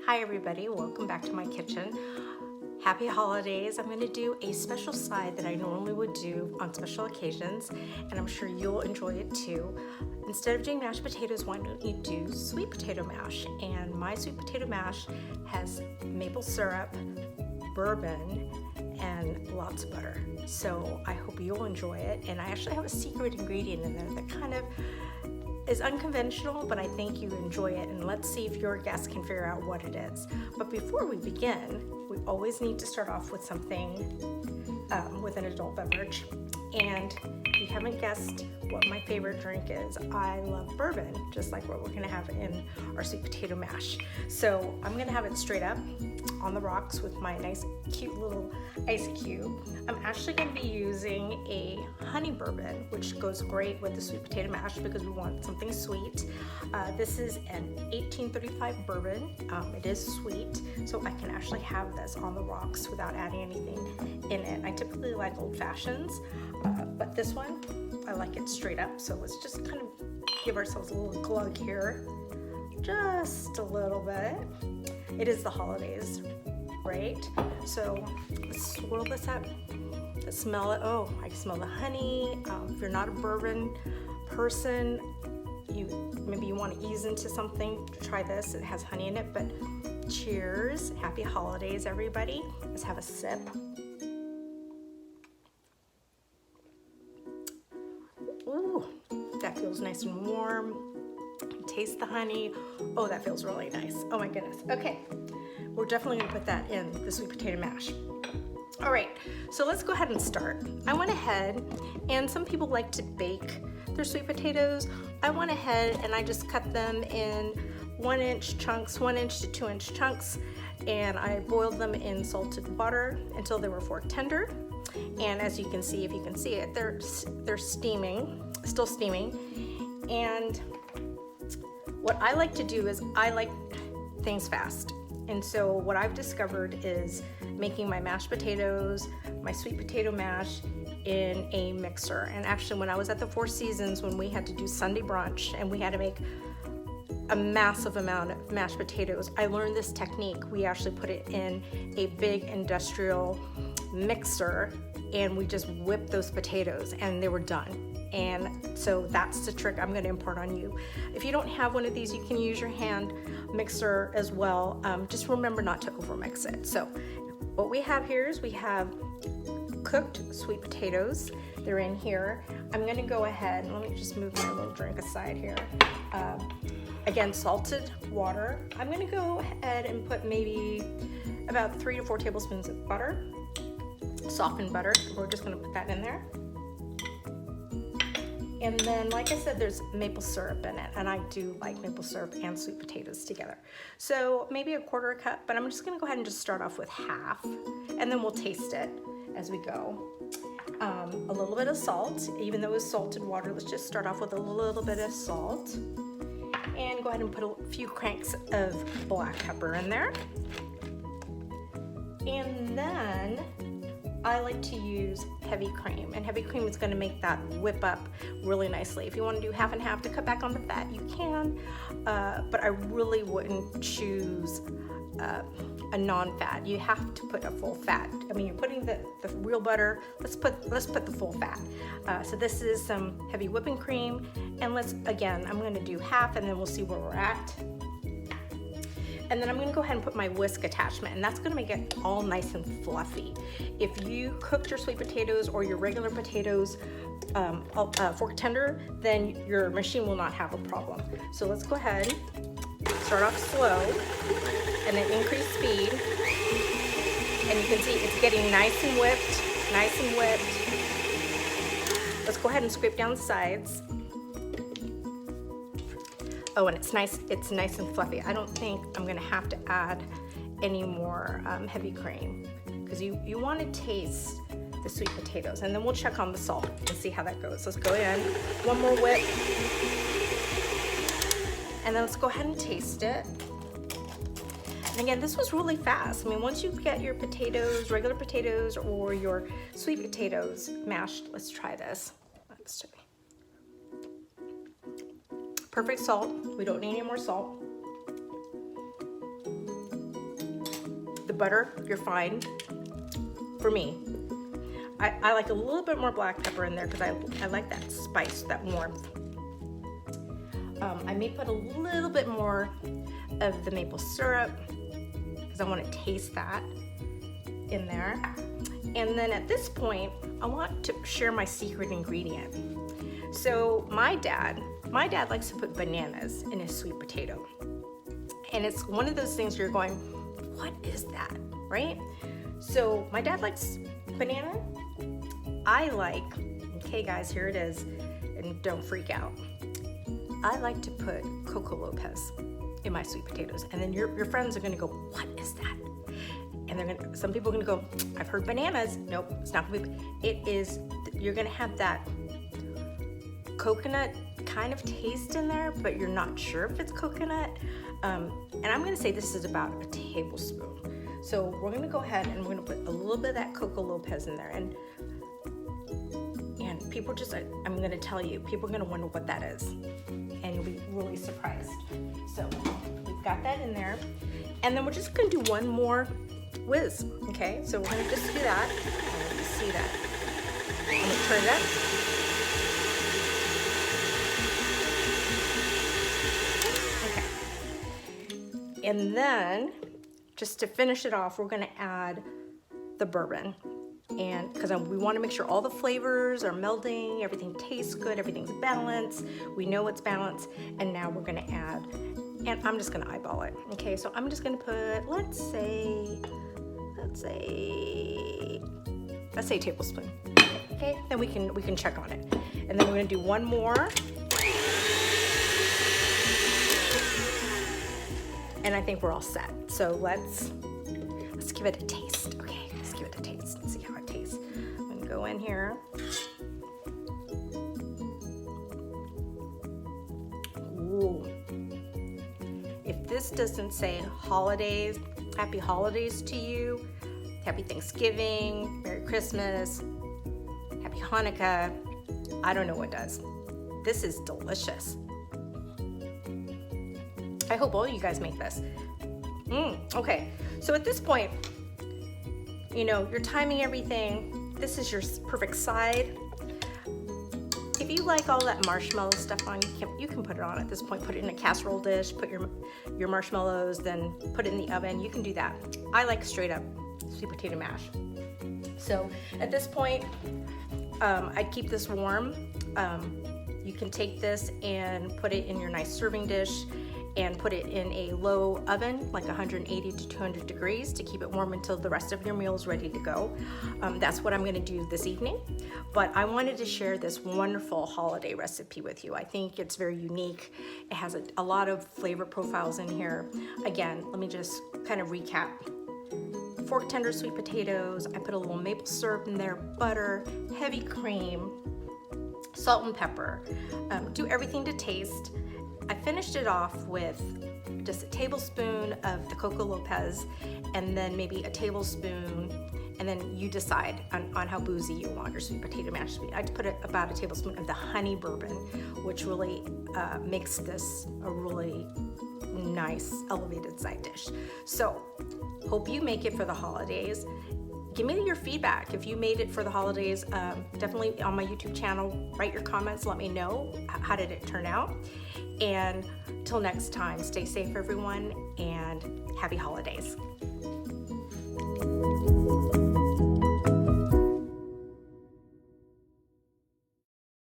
Hi everybody, welcome back to my kitchen. Happy holidays. I'm going to do a special side that I normally would do on special occasions, and I'm sure you'll enjoy it too. Instead of doing mashed potatoes, why don't you do sweet potato mash? And my sweet potato mash has maple syrup, bourbon, and lots of butter. So I hope you'll enjoy it. And I actually have a secret ingredient in there that kind of is unconventional, but I think you enjoy it, and let's see if your guests can figure out what it is. But before we begin, we always need to start off with something with an adult beverage. And if you haven't guessed what my favorite drink is, I love bourbon, just like what we're gonna have in our sweet potato mash. So I'm gonna have it straight up on the rocks with my nice cute little ice cube. I'm actually gonna be using a honey bourbon, which goes great with the sweet potato mash because we want something sweet. This is an 1835 bourbon. It is sweet, so I can actually have this on the rocks without adding anything in it. I typically like old fashions, but this one, I like it straight up. So let's just kind of give ourselves a little glug here. Just a little bit. It is the holidays, right? So let's swirl this up. Let's smell it. Oh, I can smell the honey. If you're not a bourbon person, maybe you want to ease into something, try this. It has honey in it, but cheers. Happy holidays, everybody. Let's have a sip. Ooh, that feels nice and warm. Taste the honey. Oh, that feels really nice. Oh my goodness. Okay, we're definitely gonna put that in the sweet potato mash. All right, so let's go ahead and start. I went ahead, and some people like to bake their sweet potatoes. I went ahead and I just cut them in 1-inch chunks, 1-inch to 2-inch chunks, and I boiled them in salted water until they were fork tender. And as you can see, if you can see it, they're steaming, still steaming. And what I like to do is I like things fast. And so what I've discovered is making my mashed potatoes, my sweet potato mash in a mixer. And actually when I was at the Four Seasons, when we had to do Sunday brunch and we had to make a massive amount of mashed potatoes, I learned this technique. We actually put it in a big industrial mixer and we just whipped those potatoes and they were done. And so that's the trick I'm going to impart on you. If you don't have one of these, you can use your hand mixer as well. Just remember not to overmix it. So what we have here is we have cooked sweet potatoes. They're in here. I'm going to go ahead and let me just move my little drink aside here. Again, salted water. I'm going to go ahead and put maybe about 3 to 4 tablespoons of butter, softened butter. We're just going to put that in there. And then, like I said, there's maple syrup in it, and I do like maple syrup and sweet potatoes together. So maybe a 1/4 cup, but I'm just gonna go ahead and just start off with half, and then we'll taste it as we go. A little bit of salt, even though it's salted water, let's just start off with a little bit of salt. And go ahead and put a few cranks of black pepper in there. And then I like to use heavy cream, and heavy cream is going to make that whip up really nicely. If you want to do half and half to cut back on the fat, you can, but I really wouldn't choose a non-fat. You have to put a full fat. I mean, you're putting the real butter. Let's put the full fat. So this is some heavy whipping cream, and I'm going to do half, and then we'll see where we're at. And then I'm going to go ahead and put my whisk attachment, and that's going to make it all nice and fluffy. If you cooked your sweet potatoes or your regular potatoes fork tender, then your machine will not have a problem. So let's go ahead, start off slow, and then increase speed. And you can see it's getting nice and whipped, nice and whipped. Let's go ahead and scrape down the sides. Oh, and it's nice and fluffy. I don't think I'm gonna have to add any more heavy cream because you want to taste the sweet potatoes, and then we'll check on the salt and see how that goes. Let's go in, one more whip, and then let's go ahead and taste it. And again, this was really fast. I mean, once you get your potatoes, regular potatoes or your sweet potatoes mashed, let's try this. Let's try. Perfect salt. We don't need any more salt. butter, you're fine. For me, I like a little bit more black pepper in there because I like that spice, that warmth. I may put a little bit more of the maple syrup because I want to taste that in there. And then at this point, I want to share my secret ingredient. So my dad likes to put bananas in his sweet potato. And it's one of those things you're going, what is that, right? So my dad likes banana. I like, okay guys, here it is, and don't freak out. I like to put Coco Lopez in my sweet potatoes. And then your friends are gonna go, what is that? And some people are gonna go, I've heard bananas. Nope, it's not gonna be, it is, you're gonna have that coconut kind of taste in there, but you're not sure if it's coconut. And I'm gonna say this is about a tablespoon. So we're gonna go ahead and we're gonna put a little bit of that Coco Lopez in there. And people just, I'm gonna tell you, people are gonna wonder what that is. And you'll be really surprised. So we've got that in there. And then we're just gonna do one more whiz, okay? So we're gonna just do that. And you see that. I'm gonna turn it up. And then, just to finish it off, we're gonna add the bourbon. And because we wanna make sure all the flavors are melding, everything tastes good, everything's balanced, we know it's balanced, and now we're gonna add, and I'm just gonna eyeball it, okay? So I'm just gonna put, let's say a tablespoon, okay? Then we can check on it. And then we're gonna do one more. And I think we're all set. So let's give it a taste. Okay, let's give it a taste and see how it tastes. I'm gonna go in here. Ooh. If this doesn't say holidays, happy holidays to you, happy Thanksgiving, Merry Christmas, happy Hanukkah, I don't know what does. This is delicious. I hope all you guys make this. Okay, so at this point, you know, you're timing everything. This is your perfect side. If you like all that marshmallow stuff on, you can put it on at this point. Put it in a casserole dish, put your marshmallows, then put it in the oven. You can do that. I like straight up sweet potato mash. So at this point, I'd keep this warm. You can take this and put it in your nice serving dish and put it in a low oven, like 180 to 200 degrees, to keep it warm until the rest of your meal is ready to go. That's what I'm gonna do this evening. But I wanted to share this wonderful holiday recipe with you. I think it's very unique. It has a lot of flavor profiles in here. Again, let me just kind of recap. Fork tender sweet potatoes, I put a little maple syrup in there, butter, heavy cream, salt and pepper. Do everything to taste. I finished it off with just a tablespoon of the Coco Lopez and then maybe a tablespoon, and then you decide on how boozy you want your sweet potato mash to be. I put about a tablespoon of the honey bourbon, which really makes this a really nice elevated side dish. So hope you make it for the holidays. Give me your feedback. If you made it for the holidays, definitely on my YouTube channel, write your comments, let me know how did it turn out. And till next time, stay safe everyone, and happy holidays.